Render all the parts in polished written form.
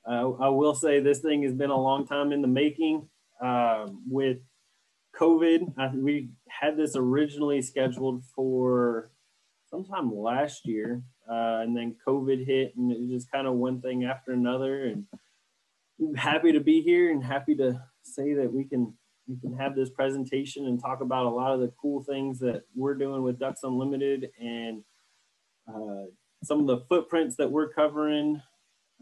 I will say this thing has been a long time in the making. With COVID, we had this originally scheduled for sometime last year, and then COVID hit, and it was just kind of one thing after another. And I'm happy to be here and happy to say that we can have this presentation and talk about a lot of the cool things that we're doing with Ducks Unlimited and some of the footprints that we're covering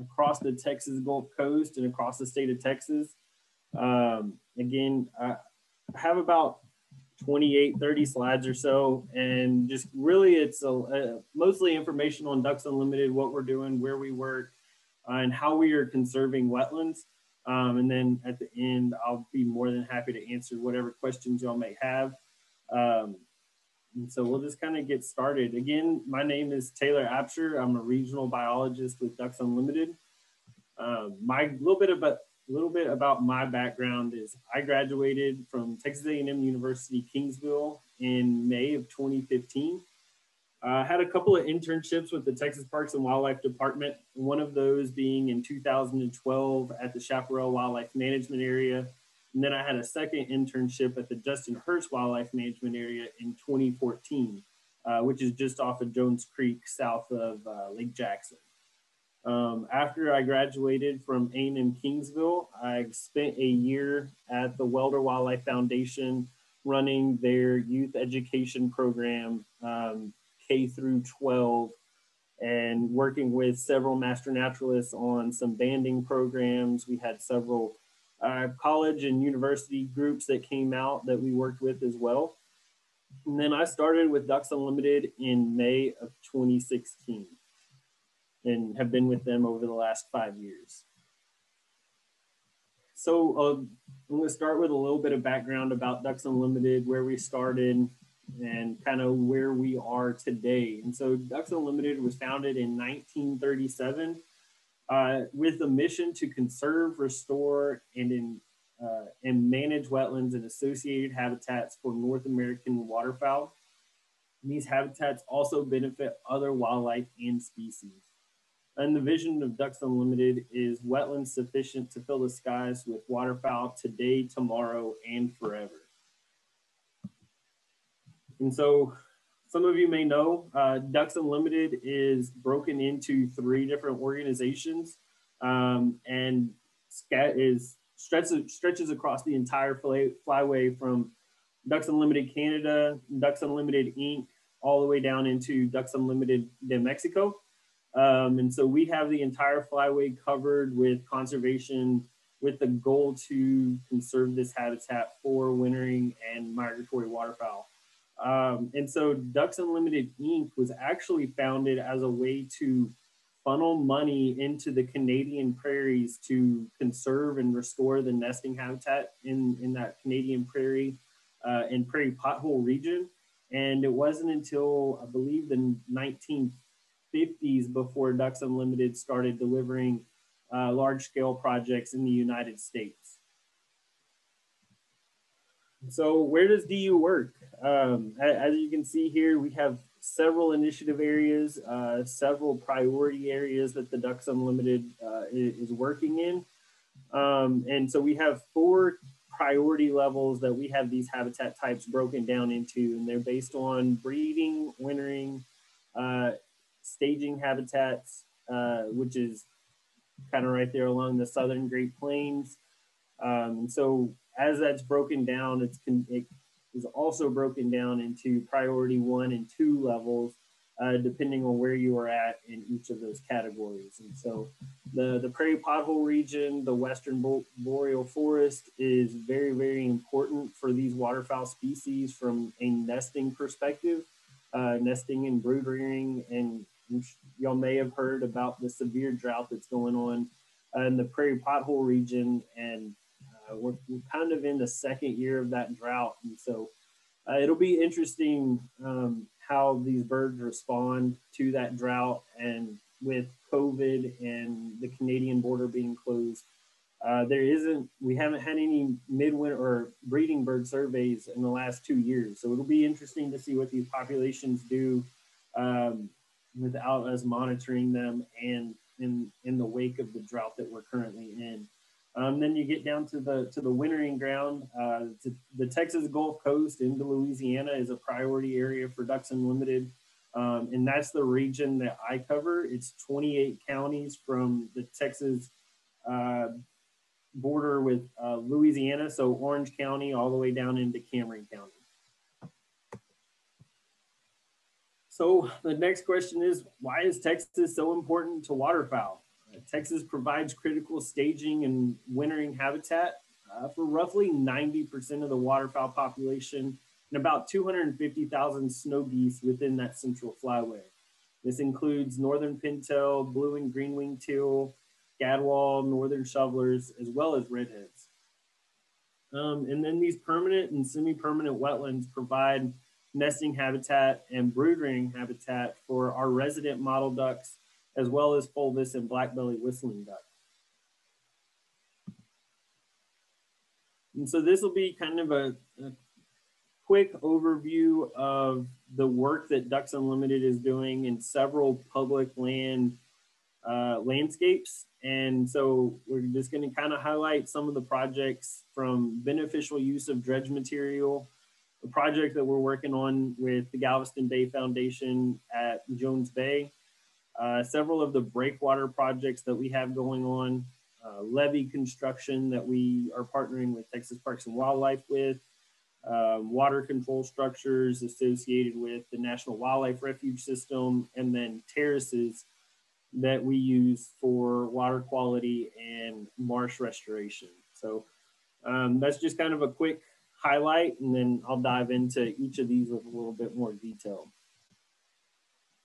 across the Texas Gulf Coast and across the state of Texas. Again, I have about 30 slides or so, and just really it's mostly information on Ducks Unlimited, what we're doing, where we work, and how we are conserving wetlands. And then at the end, I'll be more than happy to answer whatever questions y'all may have. And so we'll just kind of get started. Again, my name is Taylor Abshier. I'm a regional biologist with Ducks Unlimited. My little bit about my background is I graduated from Texas A&M University, Kingsville in May of 2015. I had a couple of internships with the Texas Parks and Wildlife Department, one of those being in 2012 at the Chaparral Wildlife Management Area. And then I had a second internship at the Justin Hurst Wildlife Management Area in 2014, which is just off of Jones Creek, south of Lake Jackson. After I graduated from A&M Kingsville, I spent a year at the Welder Wildlife Foundation running their youth education program, K through 12, and working with several master naturalists on some banding programs. We had several college and university groups that came out that we worked with as well. And then I started with Ducks Unlimited in May of 2016 and have been with them over the last 5 years. So I'm going to start with a little bit of background about Ducks Unlimited, where we started, and kind of where we are today. And so Ducks Unlimited was founded in 1937 with a mission to conserve, restore, and manage wetlands and associated habitats for North American waterfowl. And these habitats also benefit other wildlife and species. And the vision of Ducks Unlimited is wetlands sufficient to fill the skies with waterfowl today, tomorrow, and forever. And so some of you may know Ducks Unlimited is broken into 3 different organizations and stretches across the entire flyway from Ducks Unlimited Canada, Ducks Unlimited Inc., all the way down into Ducks Unlimited de Mexico. And so we have the entire flyway covered with conservation with the goal to conserve this habitat for wintering and migratory waterfowl. And so Ducks Unlimited Inc. was actually founded as a way to funnel money into the Canadian prairies to conserve and restore the nesting habitat in that Canadian prairie and prairie pothole region. And it wasn't until, I believe, the 1950s before Ducks Unlimited started delivering large-scale projects in the United States. So where does DU work? As you can see here, we have several initiative areas, several priority areas that the Ducks Unlimited is working in. And so we have 4 priority levels that we have these habitat types broken down into, and they're based on breeding, wintering, staging habitats, which is kind of right there along the southern Great Plains. And so as that's broken down, it is also broken down into priority 1 and 2 levels, depending on where you are at in each of those categories. And so the prairie pothole region, the western boreal forest, is very, very important for these waterfowl species from a nesting perspective, nesting and brood rearing. And y'all may have heard about the severe drought that's going on in the prairie pothole region, and we're kind of in the 2nd year of that drought. And so it'll be interesting how these birds respond to that drought, and with COVID and the Canadian border being closed, we haven't had any midwinter or breeding bird surveys in the last 2 years. So it'll be interesting to see what these populations do without us monitoring them, and in the wake of the drought that we're currently in. Then you get down to the wintering ground. The Texas Gulf Coast into Louisiana is a priority area for Ducks Unlimited, and that's the region that I cover. It's 28 counties from the Texas border with Louisiana, so Orange County all the way down into Cameron County. So the next question is, why is Texas so important to waterfowl? Texas provides critical staging and wintering habitat for roughly 90% of the waterfowl population and about 250,000 snow geese within that central flyway. This includes northern pintail, blue and green winged teal, gadwall, northern shovelers, as well as redheads. And then these permanent and semi-permanent wetlands provide nesting habitat and brood-rearing habitat for our resident mottle ducks, as well as fulvous and black-bellied whistling duck. And so this will be kind of a quick overview of the work that Ducks Unlimited is doing in several public land landscapes. And so we're just going to kind of highlight some of the projects from beneficial use of dredge material, the project that we're working on with the Galveston Bay Foundation at Jones Bay, several of the breakwater projects that we have going on, levee construction that we are partnering with Texas Parks and Wildlife with, water control structures associated with the National Wildlife Refuge System, and then terraces that we use for water quality and marsh restoration. So that's just kind of a quick highlight, and then I'll dive into each of these with a little bit more detail.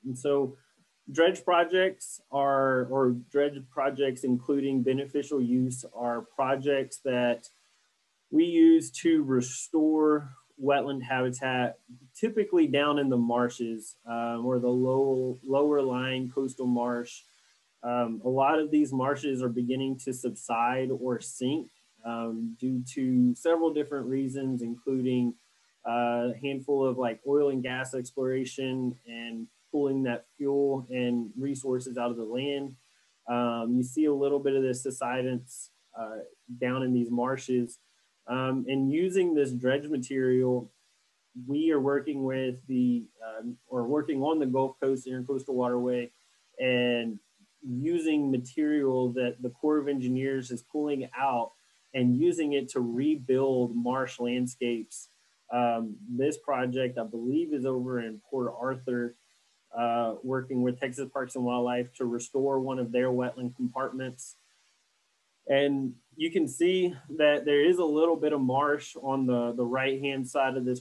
And so dredge projects or dredge projects including beneficial use are projects that we use to restore wetland habitat, typically down in the marshes or the lower lying coastal marsh. A lot of these marshes are beginning to subside or sink due to several different reasons, including a handful of like oil and gas exploration and pulling that fuel and resources out of the land. You see a little bit of this subsidence down in these marshes. And using this dredge material, we are working with working on the Gulf Coast Intercoastal Waterway and using material that the Corps of Engineers is pulling out and using it to rebuild marsh landscapes. This project, I believe, is over in Port Arthur, working with Texas Parks and Wildlife to restore one of their wetland compartments. And you can see that there is a little bit of marsh on the right-hand side of this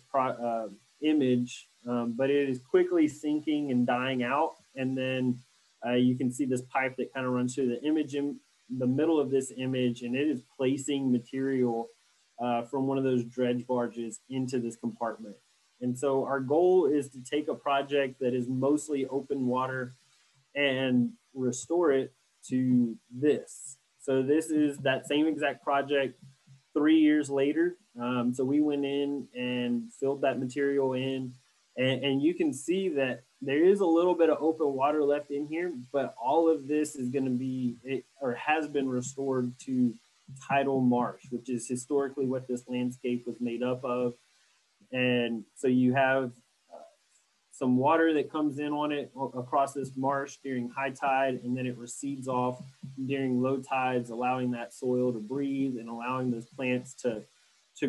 image, but it is quickly sinking and dying out. And then you can see this pipe that kind of runs through the image in the middle of this image, and it is placing material from one of those dredge barges into this compartment. And so our goal is to take a project that is mostly open water and restore it to this. So this is that same exact project 3 years later. So we went in and filled that material in, and you can see that there is a little bit of open water left in here, but all of this is going to be, or has been restored to tidal marsh, which is historically what this landscape was made up of. And so you have some water that comes in on it across this marsh during high tide, and then it recedes off during low tides, allowing that soil to breathe and allowing those plants to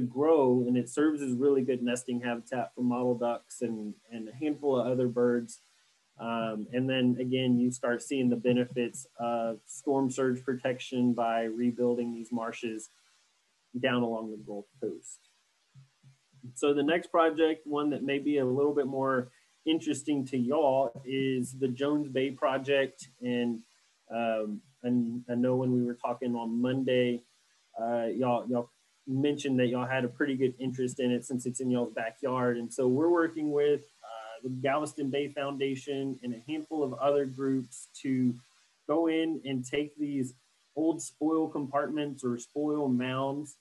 grow. And it serves as really good nesting habitat for mottle ducks and a handful of other birds. And then again, you start seeing the benefits of storm surge protection by rebuilding these marshes down along the Gulf Coast. So the next project, one that may be a little bit more interesting to y'all, is the Jones Bay project. And I know when we were talking on Monday, y'all mentioned that y'all had a pretty good interest in it since it's in y'all's backyard. And so we're working with the Galveston Bay Foundation and a handful of other groups to go in and take these old spoil compartments or spoil mounds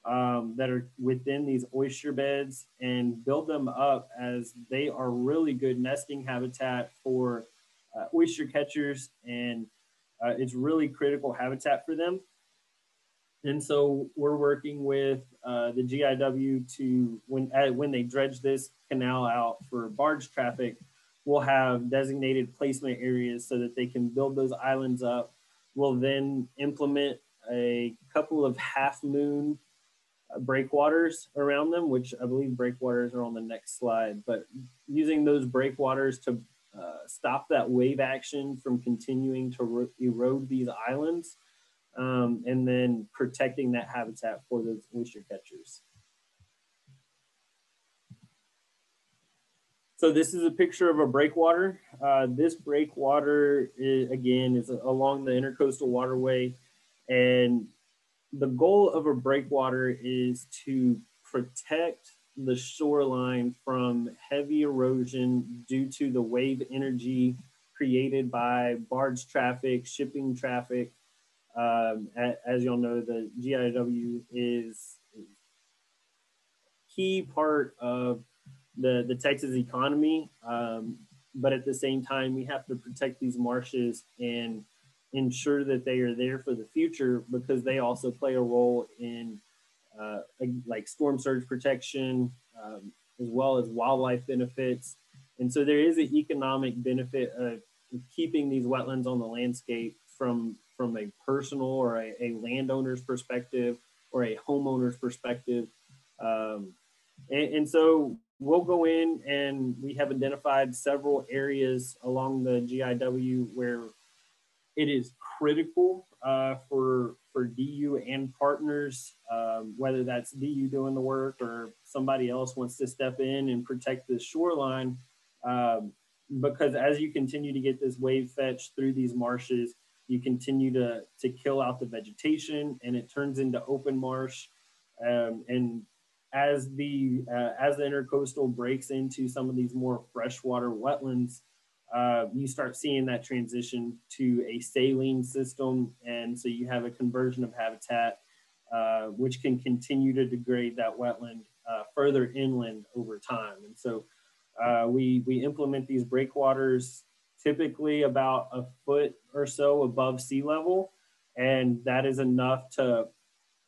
that are within these oyster beds and build them up, as they are really good nesting habitat for oyster catchers and it's really critical habitat for them. And so we're working with the GIW to, when they dredge this canal out for barge traffic, we'll have designated placement areas so that they can build those islands up. We'll then implement a couple of half moon breakwaters around them, which I believe breakwaters are on the next slide, but using those breakwaters to stop that wave action from continuing to erode these islands, and then protecting that habitat for those oyster catchers. So this is a picture of a breakwater. This breakwater, again, is along the Intercoastal Waterway, and the goal of a breakwater is to protect the shoreline from heavy erosion due to the wave energy created by barge traffic, shipping traffic. As y'all know, the GIW is a key part of the Texas economy, but at the same time, we have to protect these marshes and ensure that they are there for the future, because they also play a role in like storm surge protection, as well as wildlife benefits. And so there is an economic benefit of keeping these wetlands on the landscape from a personal or a landowner's perspective or a homeowner's perspective. And so we'll go in, and we have identified several areas along the GIW where it is critical for DU and partners, whether that's DU doing the work or somebody else wants to step in and protect the shoreline. Because as you continue to get this wave fetch through these marshes, you continue to kill out the vegetation, and it turns into open marsh. And as the intercoastal breaks into some of these more freshwater wetlands, you start seeing that transition to a saline system. And so you have a conversion of habitat, which can continue to degrade that wetland further inland over time. And so we implement these breakwaters typically about a foot or so above sea level. And that is enough to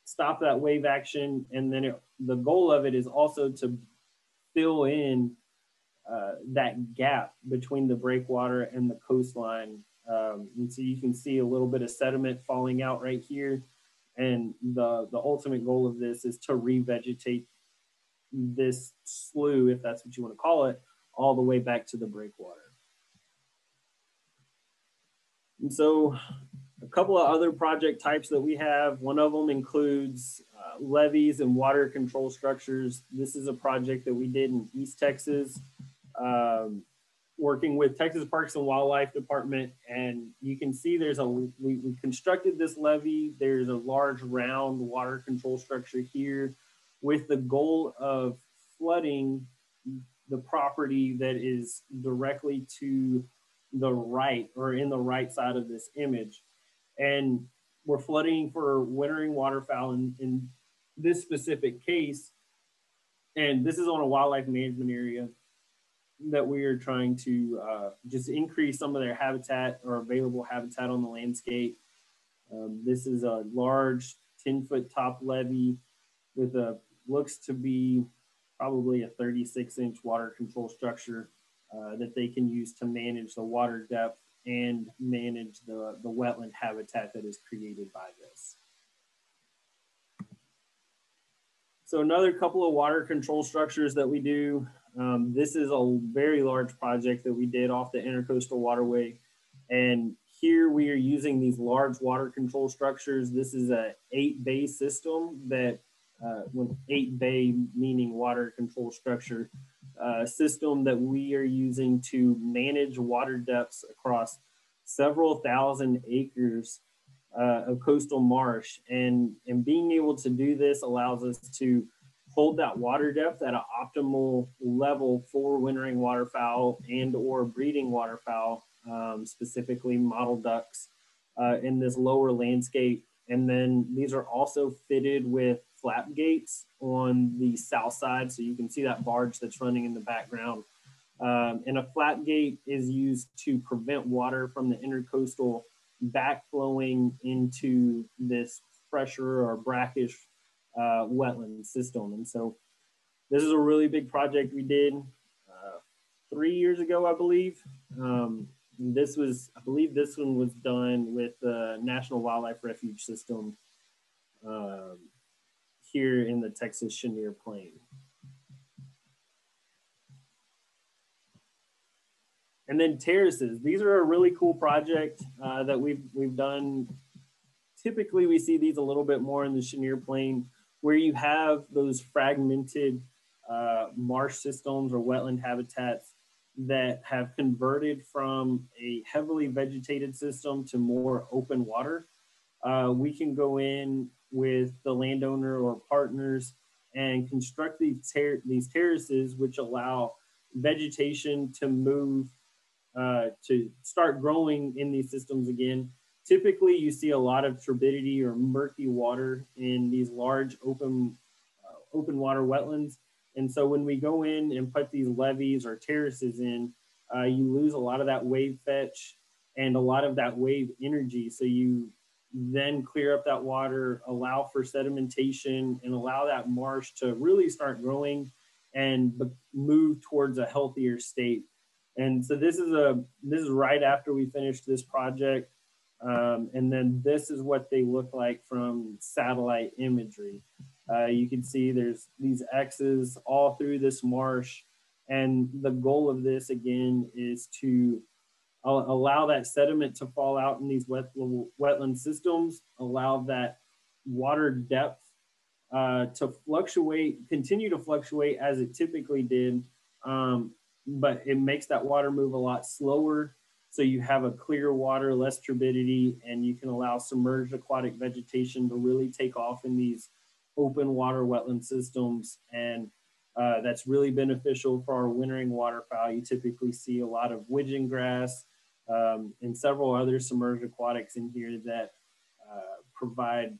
stop that wave action. And then the goal of it is also to fill in that gap between the breakwater and the coastline. And so you can see a little bit of sediment falling out right here. And the ultimate goal of this is to revegetate this slough, if that's what you want to call it, all the way back to the breakwater. And so a couple of other project types that we have, one of them includes levees and water control structures. This is a project that we did in East Texas, working with Texas Parks and Wildlife Department. And you can see we constructed this levee. There's a large round water control structure here with the goal of flooding the property that is directly to the right, or in the right side of this image. And we're flooding for wintering waterfowl in this specific case. And this is on a wildlife management area that we are trying to just increase some of their habitat or available habitat on the landscape. This is a large 10-foot top levee with looks to be probably a 36-inch water control structure that they can use to manage the water depth and manage the wetland habitat that is created by this. So another couple of water control structures that we do. This is a very large project that we did off the Intercoastal Waterway. And here we are using these large water control structures. This is a 8-bay system that, with 8-bay meaning water control structure, system that we are using to manage water depths across several thousand acres of coastal marsh. And being able to do this allows us to hold that water depth at an optimal level for wintering waterfowl and or breeding waterfowl, specifically mottled ducks in this lower landscape. And then these are also fitted with flap gates on the south side. So you can see that barge that's running in the background. And a flap gate is used to prevent water from the intercoastal backflowing into this fresher or brackish wetland system. And so this is a really big project we did 3 years ago, I believe. I believe this one was done with the National Wildlife Refuge System here in the Texas Chenier Plain. And then terraces. These are a really cool project that we've done. Typically, we see these a little bit more in the Chenier Plain, where you have those fragmented marsh systems or wetland habitats that have converted from a heavily vegetated system to more open water. We can go in with the landowner or partners and construct these terraces, which allow vegetation to move, to start growing in these systems again. Typically, you see a lot of turbidity or murky water in these large open water wetlands. And so when we go in and put these levees or terraces in, you lose a lot of that wave fetch and a lot of that wave energy. So you then clear up that water, allow for sedimentation, and allow that marsh to really start growing and move towards a healthier state. And so this is right after we finished this project. And then this is what they look like from satellite imagery. You can see there's these X's all through this marsh. And the goal of this, again, is to allow that sediment to fall out in these wetland systems, allow that water depth to fluctuate, continue to fluctuate as it typically did, but it makes that water move a lot slower. So you have a clear water, less turbidity, and you can allow submerged aquatic vegetation to really take off in these open water wetland systems. And that's really beneficial for our wintering waterfowl. You typically see a lot of widgeon grass and several other submerged aquatics in here that provide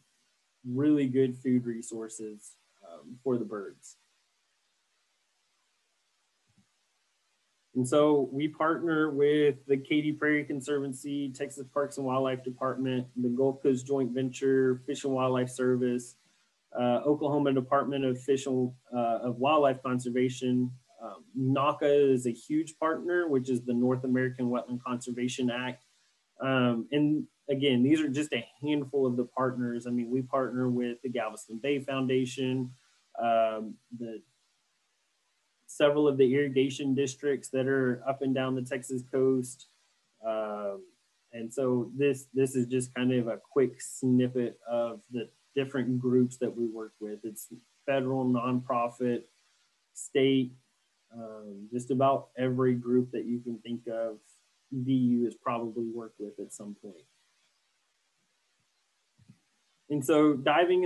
really good food resources for the birds. And so we partner with the Katy Prairie Conservancy, Texas Parks and Wildlife Department, the Gulf Coast Joint Venture, Fish and Wildlife Service, Oklahoma Department of of Wildlife Conservation. NACA is a huge partner, which is the North American Wetland Conservation Act. And again, these are just a handful of the partners. I mean, we partner with the Galveston Bay Foundation, several of the irrigation districts that are up and down the Texas coast. And so this is just kind of a quick snippet of the different groups that we work with. It's federal, nonprofit, state, just about every group that you can think of, DU has probably worked with at some point. And so diving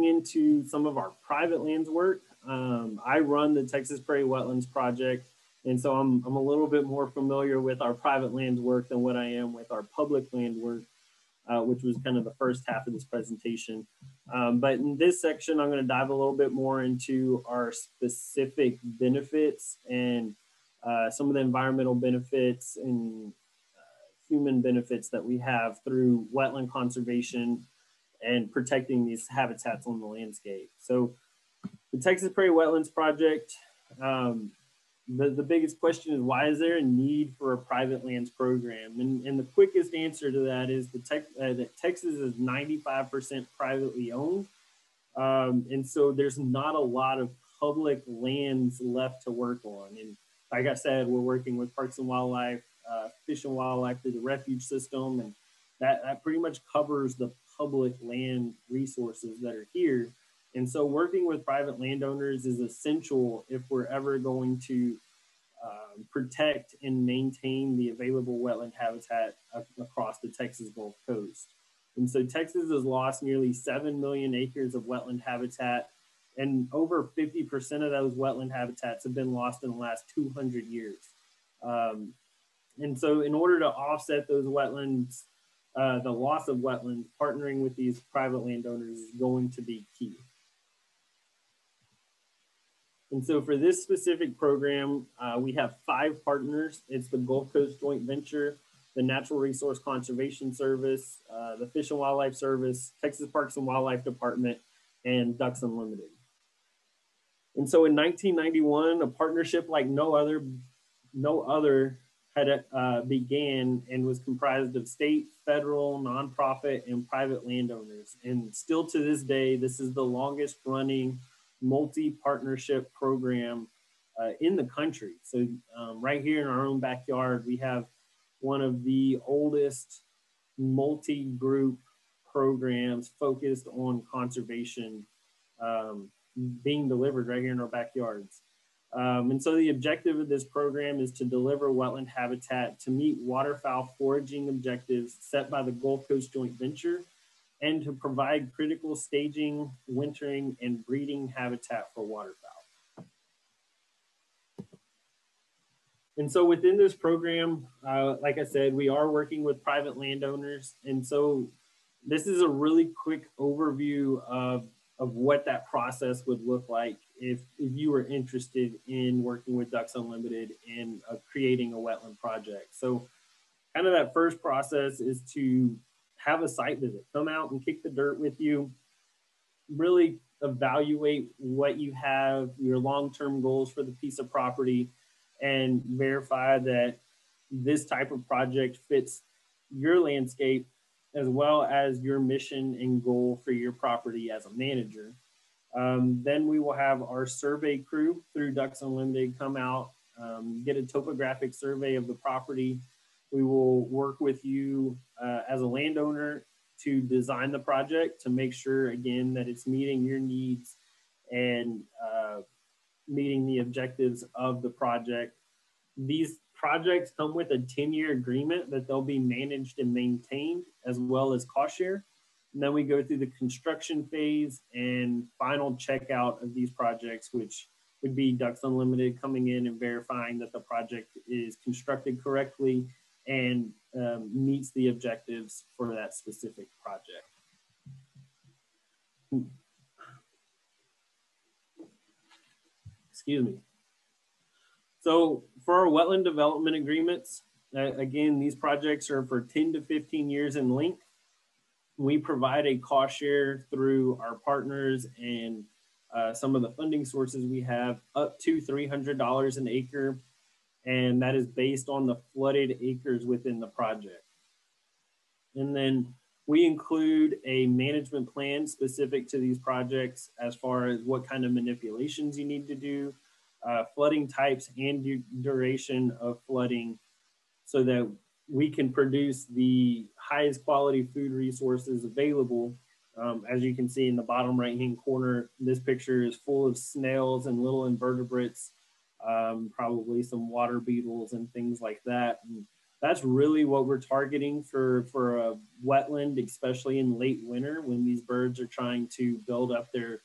into some of our private lands work, I run the Texas Prairie Wetlands Project. And so I'm a little bit more familiar with our private lands work than what I am with our public land work, which was kind of the first half of this presentation. But in this section, I'm going to dive a little bit more into our specific benefits and some of the environmental benefits and human benefits that we have through wetland conservation and protecting these habitats on the landscape. So the Texas Prairie Wetlands Project, the biggest question is, why is there a need for a private lands program? And the quickest answer to that is that Texas is 95% privately owned. And so there's not a lot of public lands left to work on. And like I said, we're working with Parks and Wildlife, Fish and Wildlife through the refuge system. And that pretty much covers the public land resources that are here. And so working with private landowners is essential if we're ever going to protect and maintain the available wetland habitat across the Texas Gulf Coast. And so Texas has lost nearly 7 million acres of wetland habitat, and over 50% of those wetland habitats have been lost in the last 200 years. And so in order to offset those wetlands, the loss of wetlands, partnering with these private landowners is going to be key. And so for this specific program, we have 5 partners. It's the Gulf Coast Joint Venture, the Natural Resource Conservation Service, the Fish and Wildlife Service, Texas Parks and Wildlife Department, and Ducks Unlimited. And so in 1991, a partnership like no other had began and was comprised of state, federal, nonprofit, and private landowners. And still to this day, this is the longest running multi-partnership program in the country. So right here in our own backyard, we have one of the oldest multi-group programs focused on conservation being delivered right here in our backyards. And so the objective of this program is to deliver wetland habitat to meet waterfowl foraging objectives set by the Gulf Coast Joint Venture and to provide critical staging, wintering, and breeding habitat for waterfowl. And so within this program, like I said, we are working with private landowners. And so this is a really quick overview of what that process would look like if you were interested in working with Ducks Unlimited and creating a wetland project. So kind of that first process is to have a site visit, come out and kick the dirt with you, really evaluate what you have, your long-term goals for the piece of property, and verify that this type of project fits your landscape as well as your mission and goal for your property as a manager. Then we will have our survey crew through Ducks Unlimited come out, get a topographic survey of the property. We will work with you as a landowner to design the project to make sure, again, that it's meeting your needs and meeting the objectives of the project. These projects come with a 10-year agreement that they'll be managed and maintained, as well as cost share. And then we go through the construction phase and final checkout of these projects, which would be Ducks Unlimited coming in and verifying that the project is constructed correctly and meets the objectives for that specific project. Excuse me. So for our wetland development agreements, again, these projects are for 10 to 15 years in length. We provide a cost share through our partners and some of the funding sources we have up to $300 an acre. And that is based on the flooded acres within the project. And then we include a management plan specific to these projects as far as what kind of manipulations you need to do, flooding types and duration of flooding so that we can produce the highest quality food resources available. As you can see in the bottom right-hand corner, this picture is full of snails and little invertebrates, probably some water beetles and things like that. And that's really what we're targeting for a wetland, especially in late winter when these birds are trying to build up their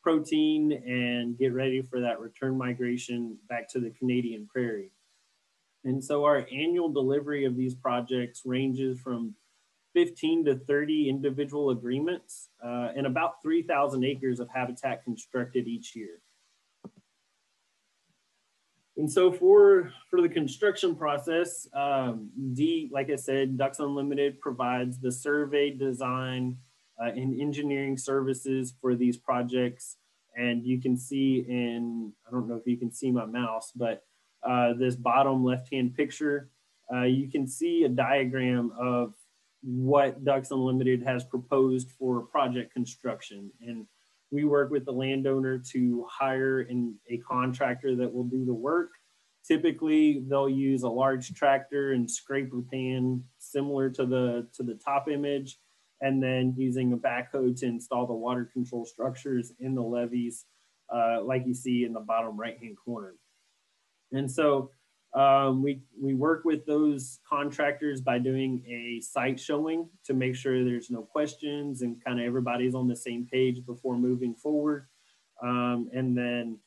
protein and get ready for that return migration back to the Canadian prairie. And so our annual delivery of these projects ranges from 15 to 30 individual agreements and about 3,000 acres of habitat constructed each year. And so for the construction process, like I said, Ducks Unlimited provides the survey, design, and engineering services for these projects. And you can see I don't know if you can see my mouse, but this bottom left-hand picture, you can see a diagram of what Ducks Unlimited has proposed for project construction. And we work with the landowner to hire a contractor that will do the work. Typically, they'll use a large tractor and scraper pan similar to the top image, and then using a backhoe to install the water control structures in the levees, like you see in the bottom right-hand corner. And so we work with those contractors by doing a site showing to make sure there's no questions and kind of everybody's on the same page before moving forward. And then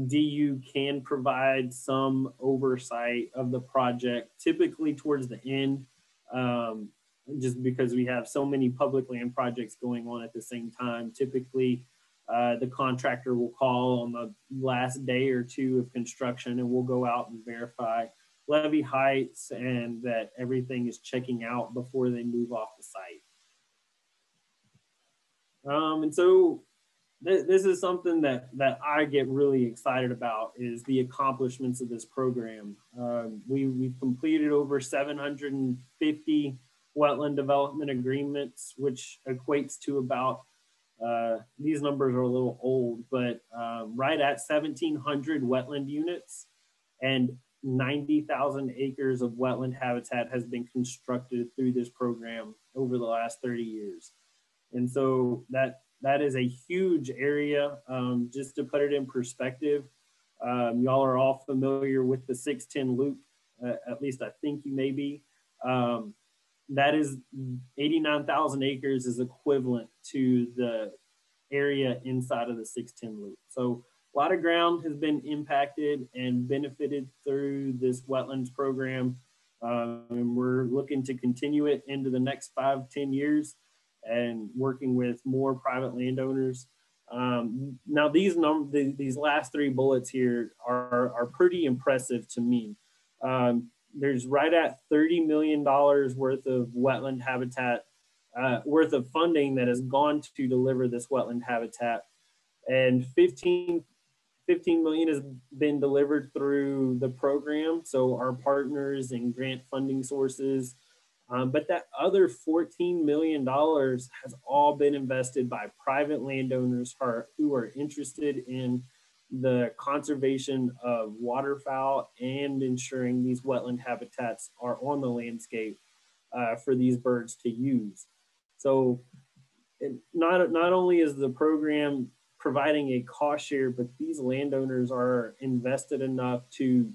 DU can provide some oversight of the project, typically towards the end, just because we have so many public land projects going on at the same time. Typically, the contractor will call on the last day or two of construction and we'll go out and verify levee heights and that everything is checking out before they move off the site. And so this is something that I get really excited about, is the accomplishments of this program. We've completed over 750 wetland development agreements, which equates to about, these numbers are a little old, but right at 1,700 wetland units, and 90,000 acres of wetland habitat has been constructed through this program over the last 30 years. And so that is a huge area. Just to put it in perspective, y'all are all familiar with the 610 loop, at least I think you may be. That is 89,000 acres is equivalent to the area inside of the 610 loop. So a lot of ground has been impacted and benefited through this wetlands program. And we're looking to continue it into the next 5-10 years and working with more private landowners. Now these last three bullets here are pretty impressive to me. There's right at $30 million worth of wetland habitat, worth of funding that has gone to deliver this wetland habitat, and 15 million has been delivered through the program. So our partners and grant funding sources, but that other $14 million has all been invested by private landowners who are interested in the conservation of waterfowl and ensuring these wetland habitats are on the landscape for these birds to use. So not only is the program providing a cost share, but these landowners are invested enough to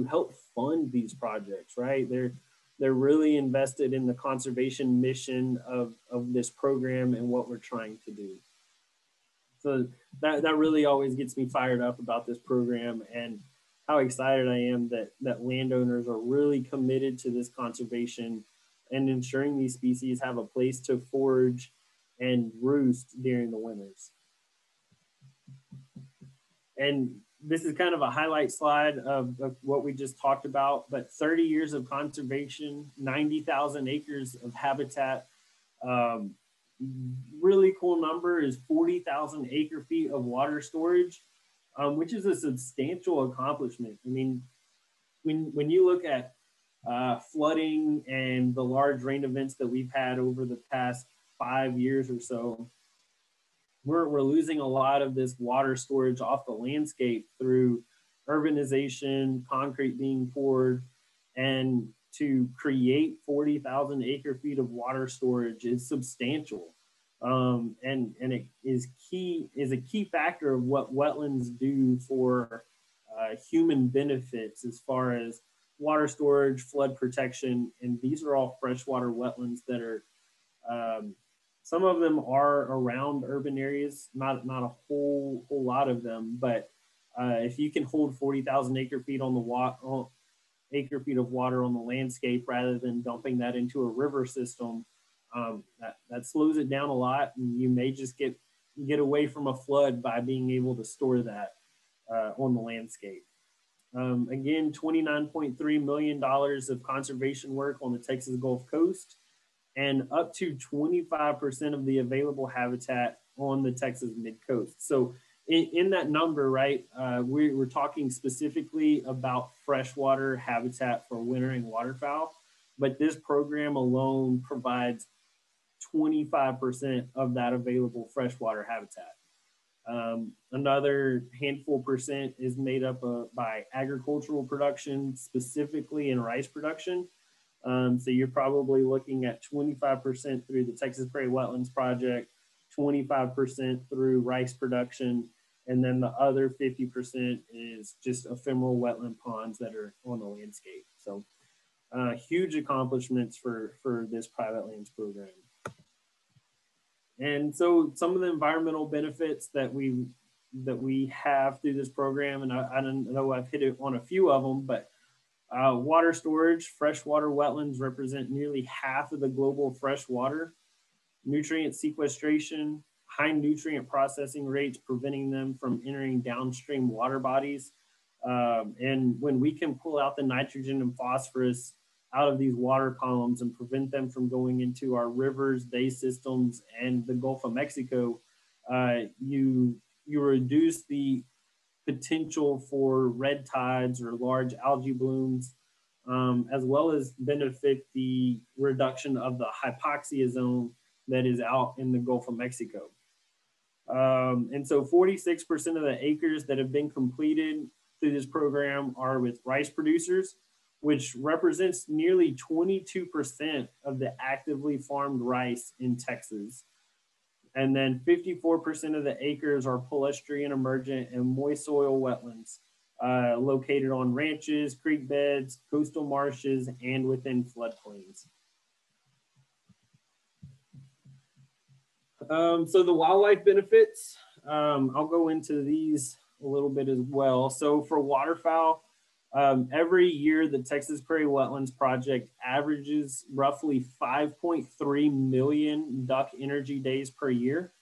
help fund these projects, right? They're really invested in the conservation mission of this program and what we're trying to do. So that really always gets me fired up about this program, and how excited I am that landowners are really committed to this conservation and ensuring these species have a place to forage and roost during the winters. And this is kind of a highlight slide of what we just talked about, but 30 years of conservation, 90,000 acres of habitat. Really cool number is 40,000 acre feet of water storage, which is a substantial accomplishment. I mean, when you look at flooding and the large rain events that we've had over the past 5 years or so, we're losing a lot of this water storage off the landscape through urbanization, concrete being poured, and to create 40,000 acre feet of water storage is substantial. And it is a key factor of what wetlands do for human benefits as far as water storage, flood protection, and these are all freshwater wetlands that are, some of them are around urban areas, not a whole lot of them, but if you can hold 40,000 acre feet on the acre feet of water on the landscape rather than dumping that into a river system, that slows it down a lot, and you may just get away from a flood by being able to store that on the landscape. Again, $29.3 million of conservation work on the Texas Gulf Coast, and up to 25% of the available habitat on the Texas mid-coast. So in that number, right, we're talking specifically about freshwater habitat for wintering waterfowl, but this program alone provides 25% of that available freshwater habitat. Another handful percent is made up by agricultural production, specifically in rice production. So you're probably looking at 25% through the Texas Prairie Wetlands Project, 25% through rice production, and then the other 50% is just ephemeral wetland ponds that are on the landscape. So huge accomplishments for this private lands program. And so some of the environmental benefits that we have through this program, and I don't know I've hit it on a few of them, but water storage, freshwater wetlands represent nearly half of the global fresh water. Nutrient sequestration, high nutrient processing rates, preventing them from entering downstream water bodies. And when we can pull out the nitrogen and phosphorus out of these water columns and prevent them from going into our rivers, bay systems, and the Gulf of Mexico, you reduce the potential for red tides or large algae blooms, as well as benefit the reduction of the hypoxia zone that is out in the Gulf of Mexico. And so 46% of the acres that have been completed through this program are with rice producers, which represents nearly 22% of the actively farmed rice in Texas. And then 54% of the acres are palustrine emergent and moist soil wetlands located on ranches, creek beds, coastal marshes, and within floodplains. So the wildlife benefits, I'll go into these a little bit as well. So for waterfowl, every year the Texas Prairie Wetlands Project averages roughly 5.3 million duck energy days per year,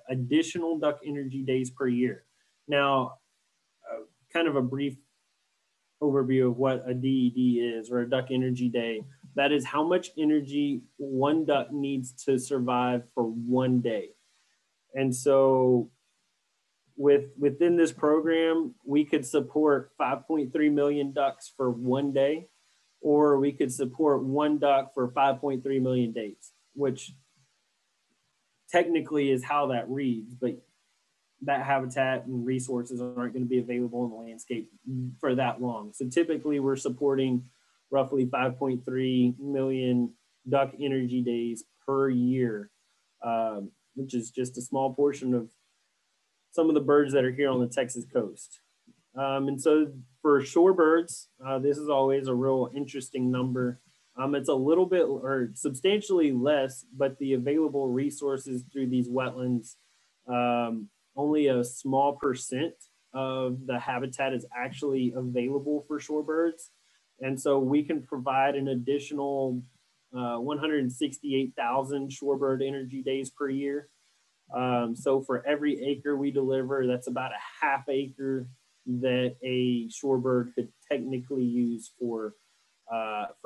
additional duck energy days per year. Now, kind of a brief overview of what a DED is, or a duck energy day. That is how much energy one duck needs to survive for one day. And so within this program, we could support 5.3 million ducks for one day, or we could support one duck for 5.3 million days, which technically is how that reads, but that habitat and resources aren't going to be available in the landscape for that long. So typically we're supporting roughly 5.3 million duck energy days per year, which is just a small portion of some of the birds that are here on the Texas coast. And so for shorebirds, this is always a real interesting number. It's a little bit or substantially less, but the available resources through these wetlands, only a small percent of the habitat is actually available for shorebirds. And so we can provide an additional 168,000 shorebird energy days per year. So for every acre we deliver, that's about a half acre that a shorebird could technically use for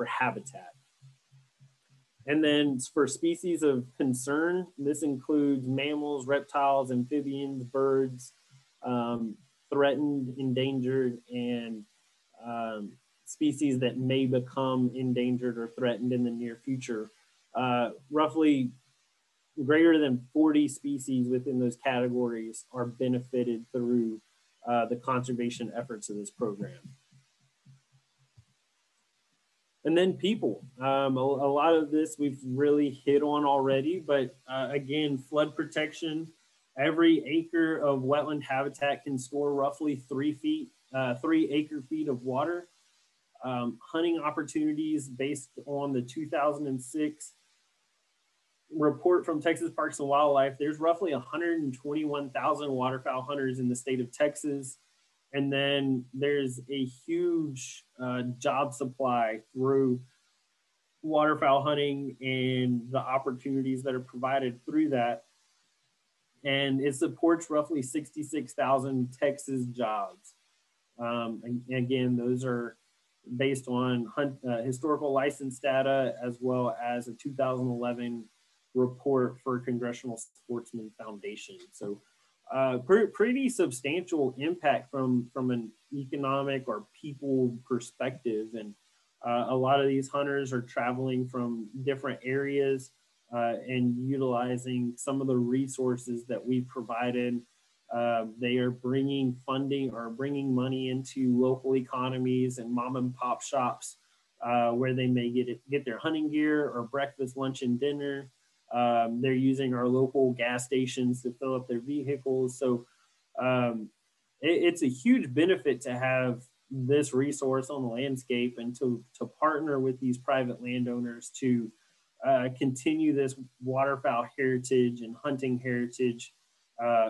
habitat. And then for species of concern, this includes mammals, reptiles, amphibians, birds, threatened, endangered, and species that may become endangered or threatened in the near future. Roughly greater than 40 species within those categories are benefited through the conservation efforts of this program. And then people, a lot of this we've really hit on already, but again, flood protection. Every acre of wetland habitat can store roughly 3 acre feet of water. Hunting opportunities based on the 2006 report from Texas Parks and Wildlife, there's roughly 121,000 waterfowl hunters in the state of Texas. And then there's a huge job supply through waterfowl hunting and the opportunities that are provided through that. And it supports roughly 66,000 Texas jobs. And again, those are based on historical license data, as well as a 2011 report for Congressional Sportsman Foundation. So pretty substantial impact from an economic or people perspective. And a lot of these hunters are traveling from different areas and utilizing some of the resources that we've provided. They are bringing funding or bringing money into local economies and mom and pop shops where they may get their hunting gear or breakfast, lunch, and dinner. They're using our local gas stations to fill up their vehicles. So it's a huge benefit to have this resource on the landscape and to partner with these private landowners to continue this waterfowl heritage and hunting heritage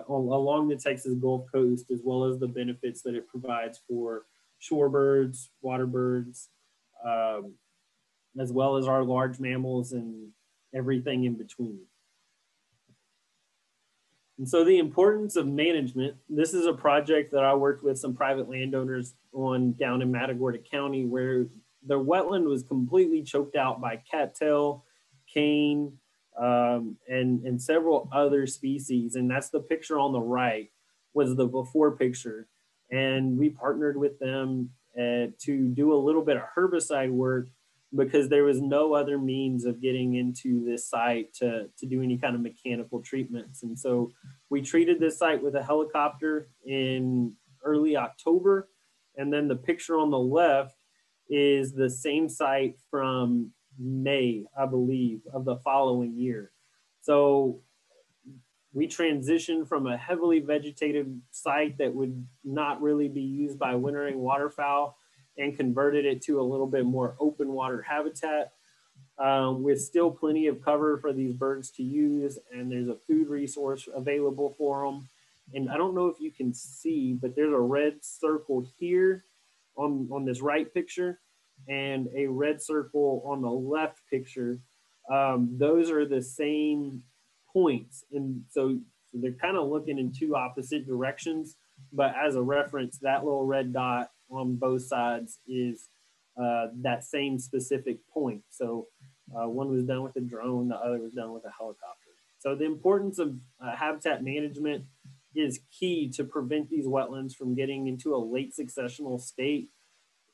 along the Texas Gulf Coast, as well as the benefits that it provides for shorebirds, waterbirds, as well as our large mammals and everything in between. And so the importance of management, this is a project that I worked with some private landowners on down in Matagorda County, where the wetland was completely choked out by cattail, cane, and several other species. And that's the picture on the right, was the before picture. And we partnered with them to do a little bit of herbicide work because there was no other means of getting into this site to do any kind of mechanical treatments. And so we treated this site with a helicopter in early October. And then the picture on the left is the same site from May, I believe, of the following year. So we transitioned from a heavily vegetated site that would not really be used by wintering waterfowl and converted it to a little bit more open water habitat with still plenty of cover for these birds to use. And there's a food resource available for them. And I don't know if you can see, but there's a red circle here on this right picture and a red circle on the left picture. Those are the same points. And so they're kind of looking in two opposite directions, but as a reference, that little red dot on both sides is that same specific point. So one was done with a drone, the other was done with a helicopter. So the importance of habitat management is key to prevent these wetlands from getting into a late successional state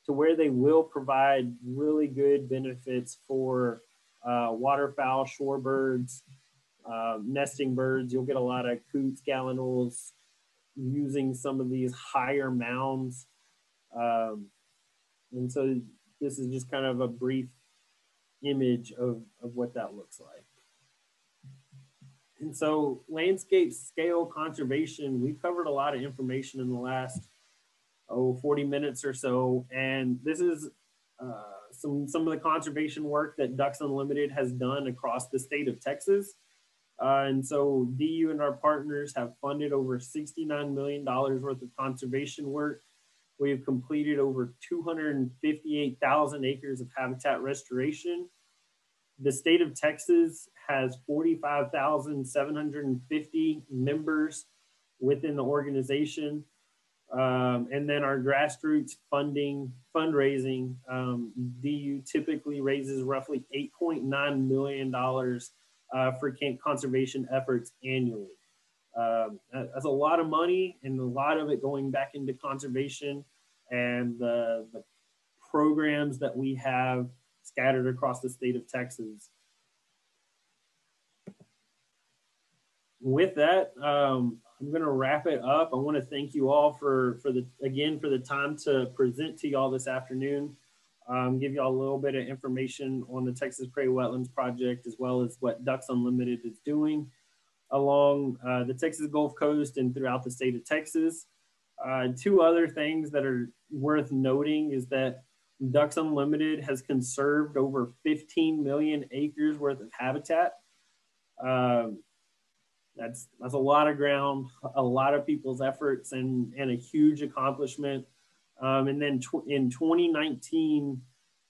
to where they will provide really good benefits for waterfowl, shorebirds, nesting birds. You'll get a lot of coots, gallinules using some of these higher mounds. And so this is just kind of a brief image of what that looks like. And so landscape scale conservation, we've covered a lot of information in the last 40 minutes or so. And this is some of the conservation work that Ducks Unlimited has done across the state of Texas. And so DU and our partners have funded over $69 million worth of conservation work. We've completed over 258,000 acres of habitat restoration. The state of Texas has 45,750 members within the organization. And then our grassroots fundraising, DU typically raises roughly $8.9 million for conservation efforts annually. That's a lot of money, and a lot of it going back into conservation and the programs that we have scattered across the state of Texas. With that, I'm going to wrap it up. I want to thank you all for the time to present to y'all this afternoon. Give y'all a little bit of information on the Texas Prairie Wetlands Project, as well as what Ducks Unlimited is doing along the Texas Gulf Coast and throughout the state of Texas. Two other things that are worth noting is that Ducks Unlimited has conserved over 15 million acres worth of habitat. That's a lot of ground, a lot of people's efforts, and a huge accomplishment. And then in 2019,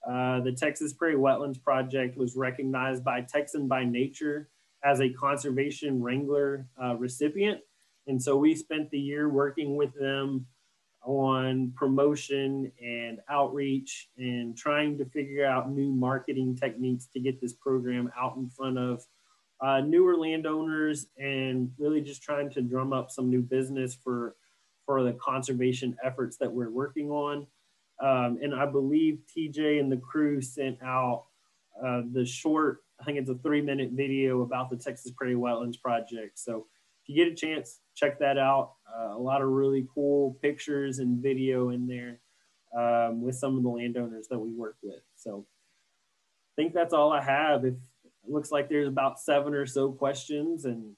the Texas Prairie Wetlands Project was recognized by Texan by Nature as a Conservation Wrangler recipient. And so we spent the year working with them on promotion and outreach and trying to figure out new marketing techniques to get this program out in front of newer landowners, and really just trying to drum up some new business for the conservation efforts that we're working on. And I believe TJ and the crew sent out the short, I think it's a 3-minute video about the Texas Prairie Wetlands Project. So if you get a chance, check that out. A lot of really cool pictures and video in there with some of the landowners that we work with. So I think that's all I have. If it looks like there's about 7 or so questions, and